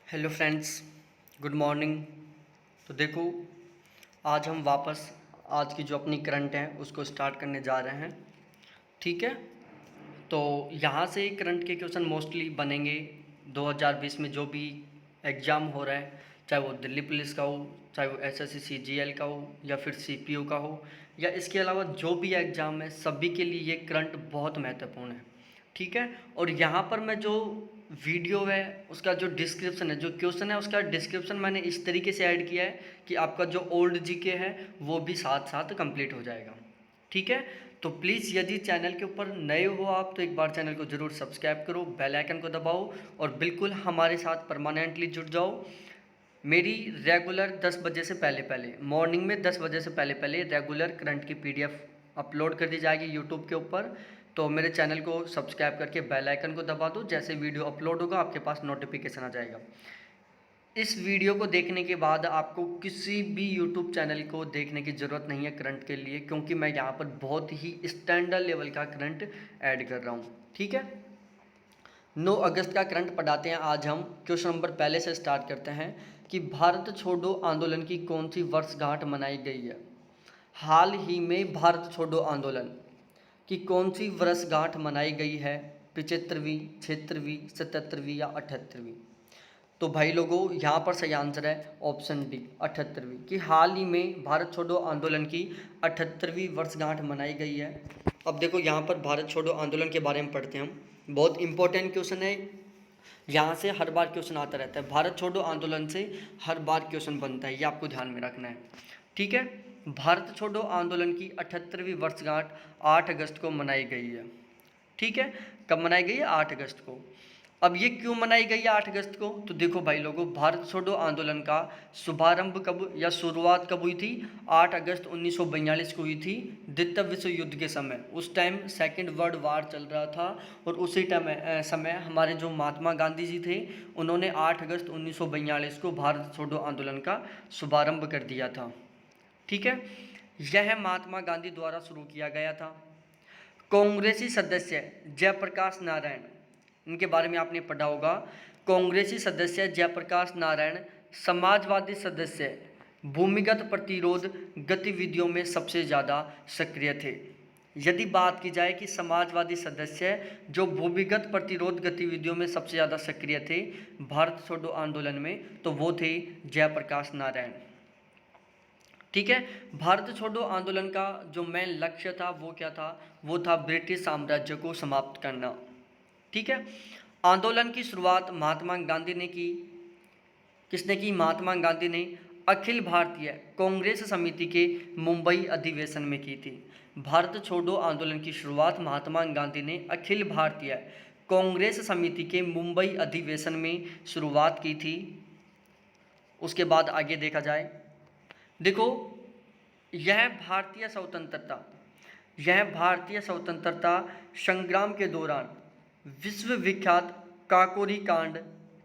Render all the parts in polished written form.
Hello friends, good morning. तो देखो, आज हम वापस आज की जो अपनी करंट है उसको स्टार्ट करने जा रहे हैं। ठीक है। तो यहाँ से करंट के क्वेश्चन मोस्टली बनेंगे 2020 में जो भी एग्ज़ाम हो रहा है, चाहे वो दिल्ली पुलिस का हो, चाहे वो एसएससी सीजीएल का हो या फिर सीपीओ का हो, या इसके अलावा जो भी एग्ज़ाम है सभी के लिए ये करंट बहुत महत्वपूर्ण है। ठीक है। और यहाँ पर मैं जो वीडियो है उसका जो डिस्क्रिप्शन है, जो क्वेश्चन है उसका डिस्क्रिप्शन मैंने इस तरीके से ऐड किया है कि आपका जो ओल्ड जीके है वो भी साथ साथ कंप्लीट हो जाएगा। ठीक है। तो प्लीज़ यदि चैनल के ऊपर नए हो आप तो एक बार चैनल को ज़रूर सब्सक्राइब करो, बेल आइकन को दबाओ और बिल्कुल हमारे साथ परमानेंटली जुड़ जाओ। मेरी रेगुलर 10 बजे से पहले पहले मॉर्निंग में 10 बजे से पहले पहले रेगुलर करंट की पीडीएफ अपलोड कर दी जाएगी यूट्यूब के ऊपर। तो मेरे चैनल को सब्सक्राइब करके बेल आइकन को दबा दो, जैसे वीडियो अपलोड होगा आपके पास नोटिफिकेशन आ जाएगा। इस वीडियो को देखने के बाद आपको किसी भी यूट्यूब चैनल को देखने की ज़रूरत नहीं है करंट के लिए, क्योंकि मैं यहाँ पर बहुत ही स्टैंडर्ड लेवल का करंट ऐड कर रहा हूँ। ठीक है। 9 अगस्त का करंट पढ़ाते हैं आज हम। क्वेश्चन नंबर पहले से स्टार्ट करते हैं कि भारत छोड़ो आंदोलन की कौन सी वर्षगांठ मनाई गई है। हाल ही में भारत छोड़ो आंदोलन की कौन सी वर्षगांठ मनाई गई है, 75वीं, 76वीं, 77वीं या 78वीं। तो भाई लोगों, यहाँ पर सही आंसर है ऑप्शन डी, 78वीं, कि हाल ही में भारत छोड़ो आंदोलन की 78वीं वर्षगांठ मनाई गई है। अब देखो, यहाँ पर भारत छोड़ो आंदोलन के बारे में पढ़ते हैं हम। बहुत इंपॉर्टेंट क्वेश्चन है, यहाँ से हर बार क्वेश्चन आता रहता है। भारत छोड़ो आंदोलन से हर बार क्वेश्चन बनता है, ये आपको ध्यान में रखना है। ठीक है। भारत छोड़ो आंदोलन की 78वीं वर्षगांठ 8 अगस्त को मनाई गई है। ठीक है। कब मनाई गई है? 8 अगस्त को। अब ये क्यों मनाई गई है 8 अगस्त को? तो देखो भाई लोगों, भारत छोड़ो आंदोलन का शुभारंभ कब या शुरुआत कब हुई थी? 8 अगस्त 1942 को हुई थी, द्वितीय विश्व युद्ध के समय। उस टाइम सेकेंड वर्ल्ड वार चल रहा था और उसी टाइम समय हमारे जो महात्मा गांधी जी थे उन्होंने 8 अगस्त 1942 को भारत छोड़ो आंदोलन का शुभारंभ कर दिया था। ठीक है। यह महात्मा गांधी द्वारा शुरू किया गया था। कांग्रेसी सदस्य जयप्रकाश नारायण, इनके बारे में आपने पढ़ा होगा। कांग्रेसी सदस्य जयप्रकाश नारायण समाजवादी सदस्य भूमिगत प्रतिरोध गतिविधियों में सबसे ज़्यादा सक्रिय थे। यदि बात की जाए कि समाजवादी सदस्य जो भूमिगत प्रतिरोध गतिविधियों में सबसे ज़्यादा सक्रिय थे भारत छोड़ो आंदोलन में, तो वो थे जयप्रकाश नारायण। ठीक है। भारत छोड़ो आंदोलन का जो मेन लक्ष्य था वो क्या था? वो था ब्रिटिश साम्राज्य को समाप्त करना। ठीक है। आंदोलन की शुरुआत महात्मा गांधी ने की। किसने की? महात्मा गांधी ने अखिल भारतीय कांग्रेस समिति के मुंबई अधिवेशन में की थी। भारत छोड़ो आंदोलन की शुरुआत महात्मा गांधी ने अखिल भारतीय कांग्रेस समिति के मुंबई अधिवेशन में शुरुआत की थी। उसके बाद आगे देखा जाए, देखो, यह भारतीय स्वतंत्रता संग्राम के दौरान विश्व विख्यात काकोरी कांड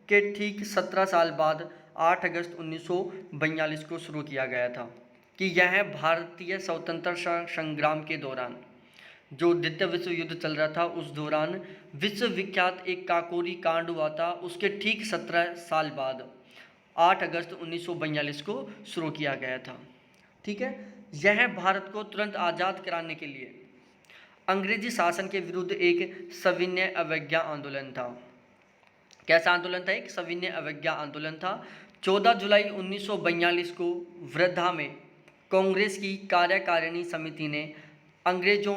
के ठीक 17 साल बाद 8 अगस्त 1942 को शुरू किया गया था। कि यह भारतीय स्वतंत्रता संग्राम के दौरान, जो द्वितीय विश्व युद्ध चल रहा था उस दौरान विश्व विख्यात एक काकोरी कांड हुआ था, उसके ठीक 17 साल बाद 8 अगस्त 1942 को शुरू किया गया था। ठीक है। यह भारत को तुरंत आज़ाद कराने के लिए अंग्रेजी शासन के विरुद्ध एक सविनय अवज्ञा आंदोलन था। कैसा आंदोलन था? एक सविनय अवज्ञा आंदोलन था। 14 जुलाई 1942 को वर्धा में कांग्रेस की कार्यकारिणी समिति ने अंग्रेजों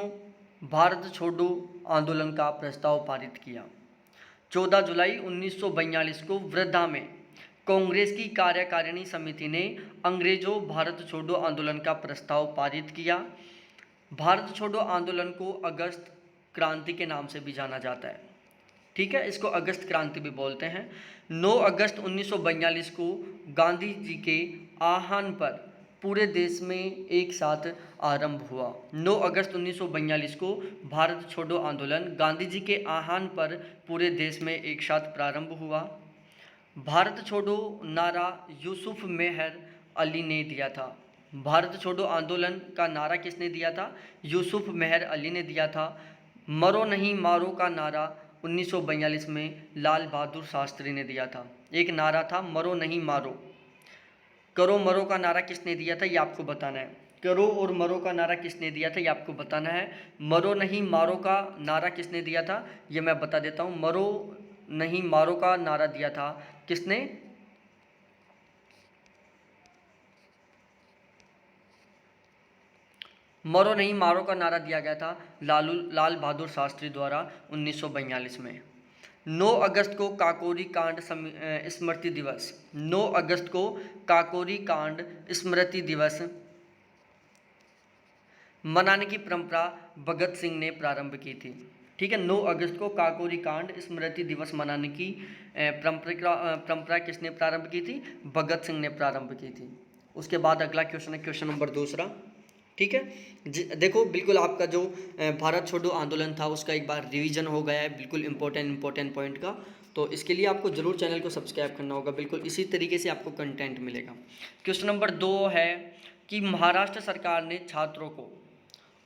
भारत छोड़ो आंदोलन का प्रस्ताव पारित किया। 14 जुलाई 1942 को वर्धा में कांग्रेस की कार्यकारिणी समिति ने अंग्रेजों भारत छोड़ो आंदोलन का प्रस्ताव पारित किया। भारत छोड़ो आंदोलन को अगस्त क्रांति के नाम से भी जाना जाता है। ठीक है, इसको अगस्त क्रांति भी बोलते हैं। 9 अगस्त 1942 को गांधी जी के आह्वान पर पूरे देश में एक साथ आरंभ हुआ। 9 अगस्त 1942 को भारत छोड़ो आंदोलन गांधी जी के आह्वान पर पूरे देश में एक साथ प्रारंभ हुआ। भारत छोड़ो नारा यूसुफ मेहर अली ने दिया था। भारत छोड़ो आंदोलन का नारा किसने दिया था? यूसुफ मेहर अली ने दिया था। मरो नहीं मारो का नारा 1942 में लाल बहादुर शास्त्री ने दिया था। एक नारा था, मरो नहीं मारो। करो मरो का नारा किसने दिया था, ये आपको बताना है। करो और मरो का नारा किसने दिया था, ये आपको बताना है। मरो नहीं मारो का नारा किसने दिया था, ये मैं बता देता हूँ। मरो नहीं मारो का नारा दिया था किसने, मरो नहीं मारो का नारा दिया गया था लाल बहादुर शास्त्री द्वारा 1942 में। 9 अगस्त को काकोरी कांड स्मृति दिवस, 9 अगस्त को काकोरी कांड स्मृति दिवस मनाने की परंपरा भगत सिंह ने प्रारंभ की थी। ठीक है, 9 अगस्त को काकोरी कांड स्मृति दिवस मनाने की परंपरा किसने प्रारंभ की थी, भगत सिंह ने प्रारंभ की थी। उसके बाद अगला क्वेश्चन है, क्वेश्चन नंबर 2। ठीक है, देखो बिल्कुल आपका जो भारत छोड़ो आंदोलन था उसका एक बार रिवीजन हो गया है, बिल्कुल इंपॉर्टेंट पॉइंट का। तो इसके लिए आपको ज़रूर चैनल को सब्सक्राइब करना होगा, बिल्कुल इसी तरीके से आपको कंटेंट मिलेगा। क्वेश्चन नंबर 2 है कि महाराष्ट्र सरकार ने छात्रों को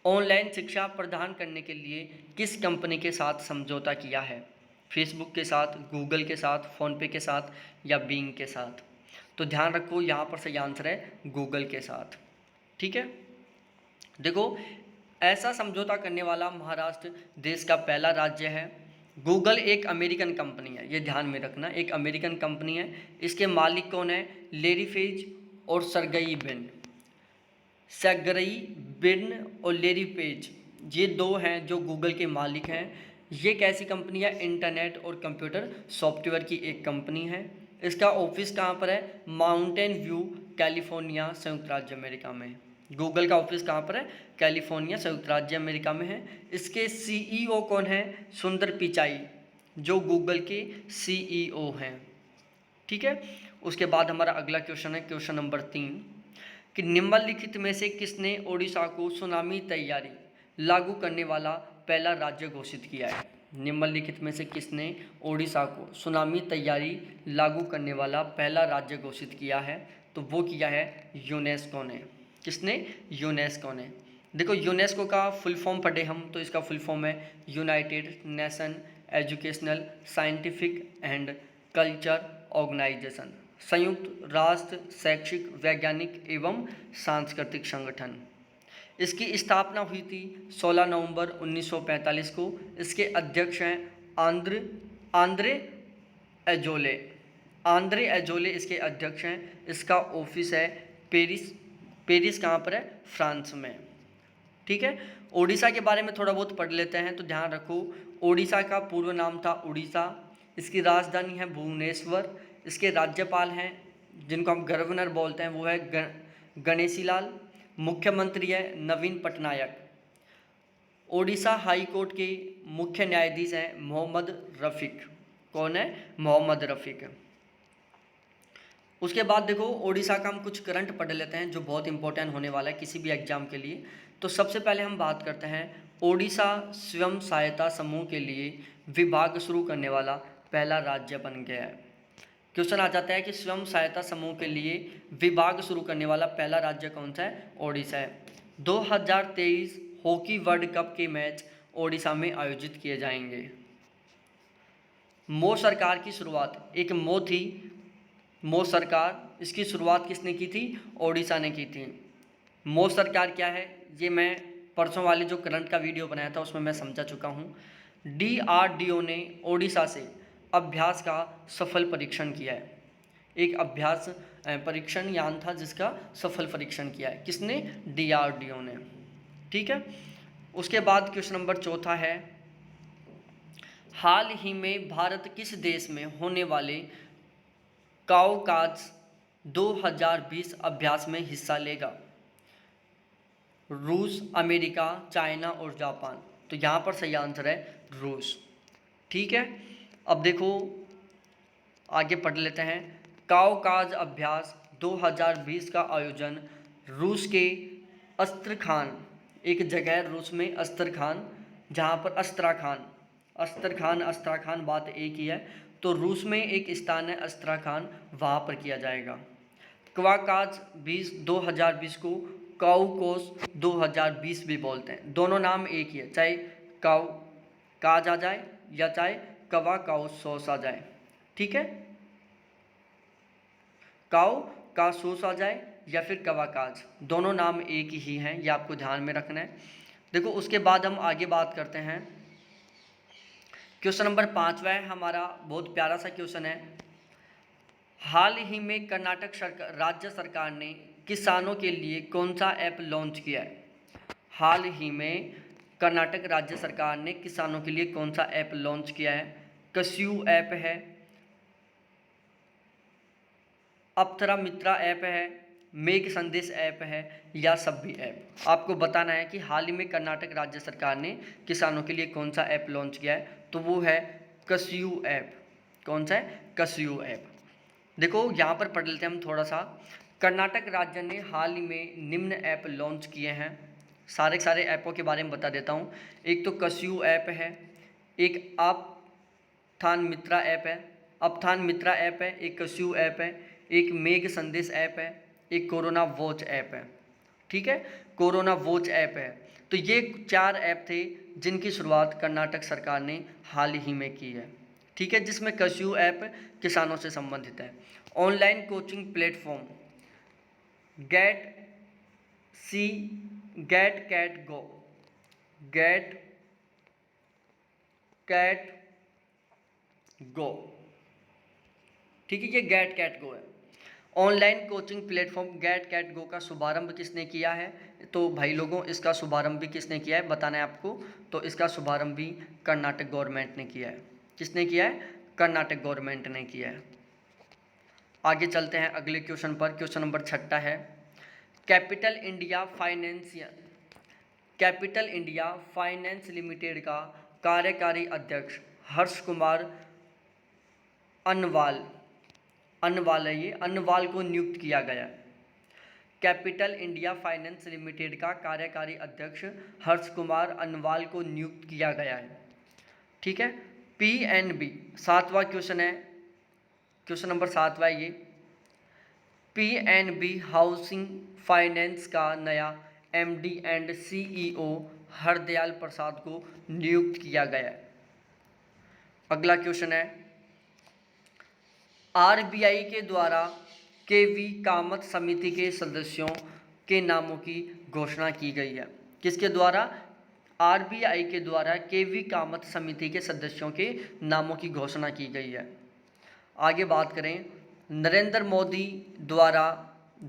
ऑनलाइन शिक्षा प्रदान करने के लिए किस कंपनी के साथ समझौता किया है, फेसबुक के साथ, गूगल के साथ, फ़ोनपे के साथ या बिंग के साथ। तो ध्यान रखो यहाँ पर सही आंसर है गूगल के साथ। ठीक है, देखो ऐसा समझौता करने वाला महाराष्ट्र देश का पहला राज्य है। गूगल एक अमेरिकन कंपनी है, ये ध्यान में रखना, एक अमेरिकन कंपनी है। इसके मालिक कौन है, लेरी पेज और सर्गेई ब्रिन और लेरी पेज, ये दो हैं जो गूगल के मालिक हैं। ये कैसी कंपनी है, इंटरनेट और कंप्यूटर सॉफ्टवेयर की एक कंपनी है। इसका ऑफिस कहाँ पर है, माउंटेन व्यू कैलिफोर्निया संयुक्त राज्य अमेरिका में। गूगल का ऑफिस कहाँ पर है, कैलिफोर्निया संयुक्त राज्य अमेरिका में है। इसके सीईओ कौन है, सुंदर पिचाई, जो गूगल के सीईओ हैं। ठीक है, उसके बाद हमारा अगला क्वेश्चन है, क्वेश्चन नंबर 3 कि निम्नलिखित में से किसने ओडिशा को सुनामी तैयारी लागू करने वाला पहला राज्य घोषित किया है। निम्नलिखित में से किसने ओडिशा को सुनामी तैयारी लागू करने वाला पहला राज्य घोषित किया है, तो वो किया है यूनेस्को ने। किसने, यूनेस्को ने। देखो यूनेस्को का फुल फॉर्म पढ़े हम, तो इसका फुल फॉर्म है United Nation Educational Scientific and Culture Organisation, संयुक्त राष्ट्र शैक्षिक वैज्ञानिक एवं सांस्कृतिक संगठन। इसकी स्थापना हुई थी 16 नवंबर 1945 को। इसके अध्यक्ष हैं आंद्रे एजोले इसके अध्यक्ष हैं। इसका ऑफिस है पेरिस कहाँ पर है, फ्रांस में। ठीक है, ओडिशा के बारे में थोड़ा बहुत पढ़ लेते हैं, तो ध्यान रखो ओडिशा का पूर्व नाम था उड़ीसा। इसकी राजधानी है भुवनेश्वर। इसके राज्यपाल हैं जिनको हम गवर्नर बोलते हैं, वो है गणेशी लाल। मुख्यमंत्री है नवीन पटनायक। ओडिशा हाई कोर्ट के मुख्य न्यायाधीश हैं मोहम्मद रफ़ीक। कौन है, मोहम्मद रफ़ीक। उसके बाद देखो ओडिशा का हम कुछ करंट पढ़ लेते हैं जो बहुत इंपॉर्टेंट होने वाला है किसी भी एग्जाम के लिए। तो सबसे पहले हम बात करते हैं ओडिशा स्वयं सहायता समूह के लिए विभाग शुरू करने वाला पहला राज्य बन गया है। क्वेश्चन आ जाता है कि स्वयं सहायता समूह के लिए विभाग शुरू करने वाला पहला राज्य कौन सा है, ओडिशा है। 2023 हॉकी वर्ल्ड कप के मैच ओडिशा में आयोजित किए जाएंगे। मो सरकार की शुरुआत, एक मो थी, मो सरकार, इसकी शुरुआत किसने की थी, ओडिशा ने की थी। मो सरकार क्या है, ये मैं परसों वाले जो करंट का वीडियो बनाया था उसमें मैं समझा चुका हूँ। DRDO ने ओडिशा से अभ्यास का सफल परीक्षण किया है। एक अभ्यास परीक्षण यान था जिसका सफल परीक्षण किया है, किसने, DRDO ने। ठीक है, उसके बाद क्वेश्चन नंबर 4 है, हाल ही में भारत किस देश में होने वाले काउकाज 2020 अभ्यास में हिस्सा लेगा। रूस, अमेरिका, चाइना और जापान। तो यहाँ पर सही आंसर है रूस। ठीक है, अब देखो आगे पढ़ लेते हैं। काउकाज अभ्यास 2020 का आयोजन रूस के अस्त्रखान, एक जगह है रूस में अस्त्रखान, जहाँ पर अस्त्रखान बात एक ही है। तो रूस में एक स्थान है अस्त्रखान, वहाँ पर किया जाएगा। काउकाज 2020 को काउकोस 2020 भी बोलते हैं, दोनों नाम एक ही है, चाहे काज आ जाए या चाहे कवा काउ सॉस आ जाए। ठीक है, काउ का सॉस आ जाए या फिर कवा काज, दोनों नाम एक ही हैं, ये आपको ध्यान में रखना है। देखो उसके बाद हम आगे बात करते हैं। क्वेश्चन नंबर 5वां है हमारा, बहुत प्यारा सा क्वेश्चन है। हाल ही में कर्नाटक सरकार, राज्य सरकार ने किसानों के लिए कौन सा ऐप लॉन्च किया है? हाल ही में कर्नाटक राज्य सरकार ने किसानों के लिए कौन सा ऐप लॉन्च किया है? कसयू ऐप है, अप्सरा मित्रा ऐप है, मेघ संदेश ऐप है, या सभी ऐप। आपको बताना है कि हाल ही में कर्नाटक राज्य सरकार ने किसानों के लिए कौन सा ऐप लॉन्च किया है, तो वो है कसयू ऐप। कौन सा है? कसयू ऐप। देखो यहाँ पर पढ़ लेते हैं हम थोड़ा सा। कर्नाटक राज्य ने हाल ही में निम्न ऐप लॉन्च किए हैं। सारे ऐपों के बारे में बता देता हूँ। एक तो कसयू ऐप है, एक अपथान मित्रा ऐप है, अपथान मित्रा ऐप है, एक कसयू ऐप है, एक मेघ संदेश ऐप है, एक कोरोना वॉच ऐप है। ठीक है, कोरोना वॉच ऐप है। तो ये 4 ऐप थे जिनकी शुरुआत कर्नाटक सरकार ने हाल ही में की है। ठीक है, जिसमें कसयू ऐप किसानों से संबंधित है। Online coaching platform get cat go, get cat go. ठीक है, ये गेट कैट गो है। Online coaching platform get cat go का शुभारंभ किसने किया है? तो भाई लोगों, इसका शुभारंभ भी किसने किया है बताना है आपको। तो इसका शुभारंभ भी कर्नाटक गवर्नमेंट ने किया है। किसने किया है? कर्नाटक गवर्नमेंट ने किया है। आगे चलते हैं अगले क्वेश्चन पर। क्वेश्चन नंबर 6 है। कैपिटल इंडिया फाइनेंस लिमिटेड का कार्यकारी अध्यक्ष हर्ष कुमार अनवाल को नियुक्त किया गया। कैपिटल इंडिया फाइनेंस लिमिटेड का कार्यकारी अध्यक्ष हर्ष कुमार अनवाल को नियुक्त किया गया है। ठीक है, पीएनबी 7वां क्वेश्चन है, क्वेश्चन नंबर 7वां ये। पीएनबी हाउसिंग फाइनेंस का नया एमडी एंड सीईओ हरदयाल प्रसाद को नियुक्त किया गया है। अगला क्वेश्चन है, आरबीआई के द्वारा केवी कामत समिति के सदस्यों के नामों की घोषणा की गई है। किसके द्वारा? आरबीआई के द्वारा केवी कामत समिति के सदस्यों के नामों की घोषणा की गई है। आगे बात करें, नरेंद्र मोदी द्वारा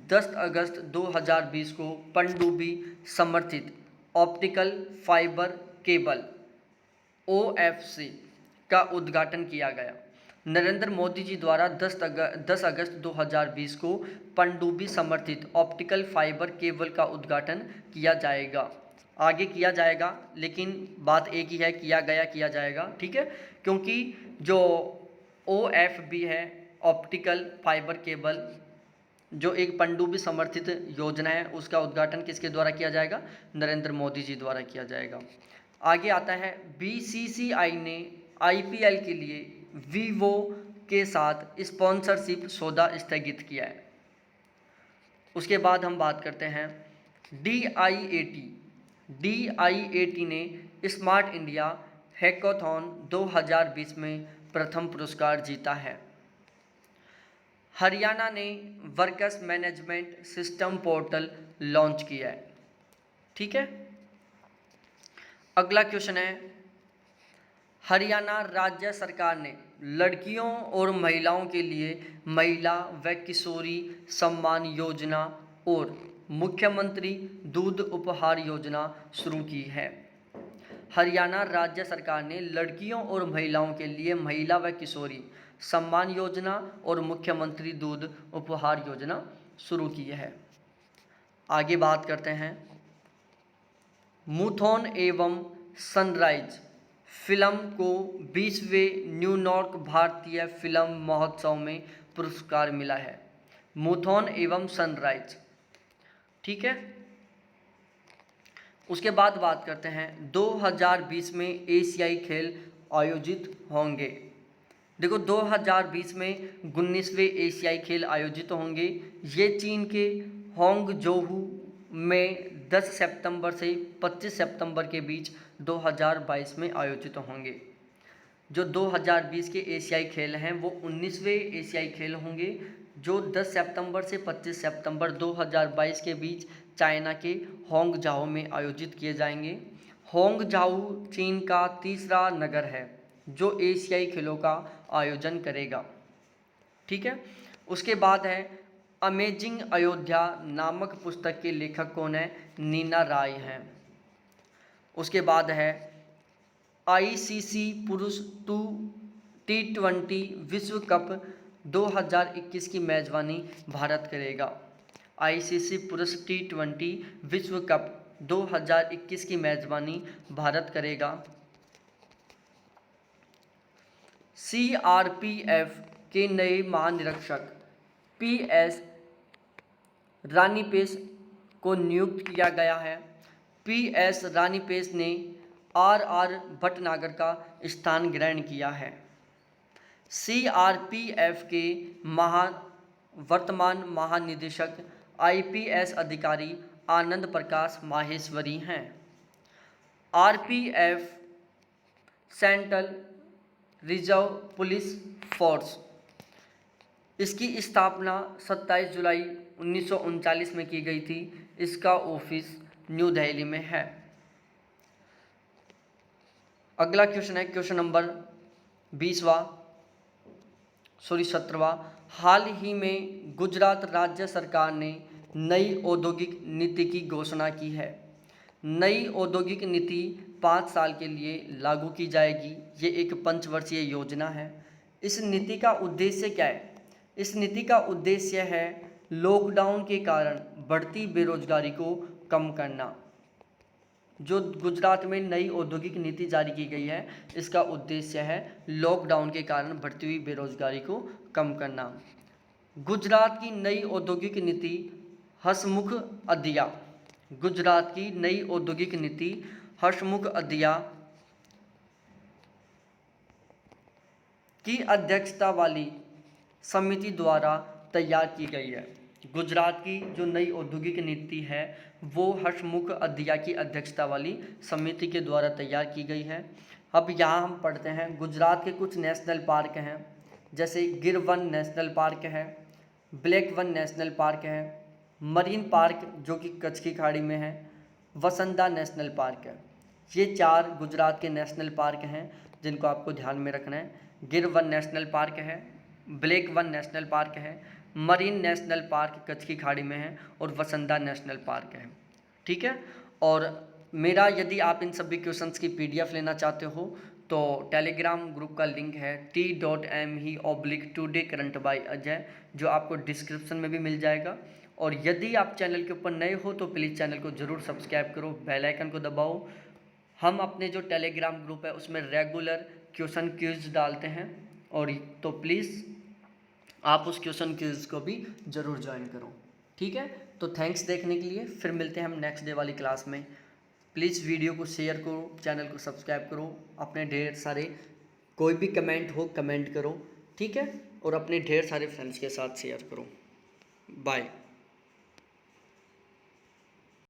10 अगस्त 2020 को पनडुब्बी समर्थित ऑप्टिकल फाइबर केबल OFC का उद्घाटन किया गया। नरेंद्र मोदी जी द्वारा 10 अगस्त 2020 को पनडुब्बी समर्थित ऑप्टिकल फाइबर केबल का उद्घाटन किया जाएगा। आगे किया जाएगा, लेकिन बात एक ही है, किया गया किया जाएगा। ठीक है, क्योंकि जो OFB है, ऑप्टिकल फाइबर केबल, जो एक पनडुब्बी समर्थित योजना है, उसका उद्घाटन किसके द्वारा किया जाएगा? नरेंद्र मोदी जी द्वारा किया जाएगा। आगे आता है, BCCI ने IPL के लिए वीवो के साथ स्पॉन्सरशिप सौदा स्थगित किया है। उसके बाद हम बात करते हैं DIAT ने स्मार्ट इंडिया हैकाथॉन 2020 में प्रथम पुरस्कार जीता है। हरियाणा ने workers management system portal launch किया है। ठीक है, अगला क्वेश्चन है, हरियाणा राज्य सरकार ने लड़कियों और महिलाओं के लिए महिला व किशोरी सम्मान योजना और मुख्यमंत्री दूध उपहार योजना शुरू की है। हरियाणा राज्य सरकार ने लड़कियों और महिलाओं के लिए महिला व किशोरी सम्मान योजना और मुख्यमंत्री दूध उपहार योजना शुरू की है। आगे बात करते हैं, मुथोन एवं सनराइज फिल्म को 20वें न्यूयॉर्क भारतीय फिल्म महोत्सव में पुरस्कार मिला है। मुथोन एवं सनराइज। ठीक है, उसके बाद बात करते हैं 2020 में एशियाई खेल आयोजित होंगे। देखो 2020 में 19वें एशियाई खेल आयोजित होंगे। ये चीन के होंगजोहू में 10 सितंबर से 25 सितंबर के बीच 2022 में आयोजित होंगे। जो 2020 के एशियाई खेल हैं वो 19वें एशियाई खेल होंगे, जो 10 सितंबर से 25 सितंबर 2022 के बीच चाइना के होंगझाओ में आयोजित किए जाएंगे। होंगझाओ चीन का तीसरा नगर है जो एशियाई खेलों का आयोजन करेगा। ठीक है। उसके बाद है अमेजिंग अयोध्या नामक पुस्तक के लेखक कौन है? नीना राय हैं। उसके बाद है आईसीसी पुरुष T20 विश्व कप 2021 की मेजबानी भारत करेगा। आईसीसी पुरुष T20 विश्व कप 2021 की मेजबानी भारत करेगा। सीआरपीएफ के नए महानिरीक्षक पीएस रानीपेस को नियुक्त किया गया है। पीएस रानीपेस ने आरआर भटनागर का स्थान ग्रहण किया है। सीआरपीएफ के वर्तमान महानिदेशक आईपीएस अधिकारी आनंद प्रकाश माहेश्वरी हैं। RPF central reserve police force, इसकी स्थापना 27 जुलाई 1939 में की गई थी। इसका ऑफिस न्यू दिल्ली में है। अगला क्वेश्चन है क्वेश्चन नंबर 17वां। हाल ही में गुजरात राज्य सरकार ने नई औद्योगिक नीति की घोषणा की है। नई औद्योगिक नीति 5 साल के लिए लागू की जाएगी। ये एक पंचवर्षीय योजना है। इस नीति का उद्देश्य क्या है? इस नीति का उद्देश्य है लॉकडाउन के कारण बढ़ती बेरोजगारी को कम करना। जो गुजरात में नई औद्योगिक नीति जारी की गई है, इसका उद्देश्य है लॉकडाउन के कारण बढ़ती हुई बेरोजगारी को कम करना। गुजरात की नई औद्योगिक नीति हसमुख अदिया, गुजरात की नई औद्योगिक नीति हसमुख अदिया की अध्यक्षता वाली समिति द्वारा तैयार की गई है। गुजरात की जो नई औद्योगिक नीति है वो हसमुख अदिया की अध्यक्षता वाली समिति के द्वारा तैयार की गई है। अब यहाँ हम पढ़ते हैं गुजरात के कुछ नेशनल पार्क हैं, जैसे गिर वन नेशनल पार्क है, ब्लैक वन नेशनल पार्क है, मरीन पार्क जो कि कच्छ की खाड़ी में है, वसंदा नेशनल पार्क है। ये 4 गुजरात के नेशनल पार्क हैं जिनको आपको ध्यान में रखना है। गिर वन नेशनल पार्क है, ब्लैक वन नेशनल पार्क है, मरीन नेशनल पार्क कच्छ की खाड़ी में है और वसंदा नेशनल पार्क है। ठीक है। और मेरा यदि आप इन सभी क्वेश्चंस की पीडीएफ लेना चाहते हो तो टेलीग्राम ग्रुप का लिंक है t.me/today current by अजय, जो आपको डिस्क्रिप्शन में भी मिल जाएगा। और यदि आप चैनल के ऊपर नए हो तो प्लीज़ चैनल को ज़रूर सब्सक्राइब करो, बेल आइकन को दबाओ। हम अपने जो टेलीग्राम ग्रुप है उसमें रेगुलर क्वेश्चन क्विज डालते हैं, और तो प्लीज़ आप उस क्वेश्चन क्विज को भी ज़रूर ज्वाइन करो। ठीक है। तो थैंक्स देखने के लिए। फिर मिलते हैं हम नेक्स्ट डे वाली क्लास में। प्लीज़ वीडियो को शेयर करो, चैनल को सब्सक्राइब करो, अपने ढेर सारे कोई भी कमेंट हो कमेंट करो। ठीक है। और अपने ढेर सारे फ्रेंड्स के साथ शेयर करो। बाय।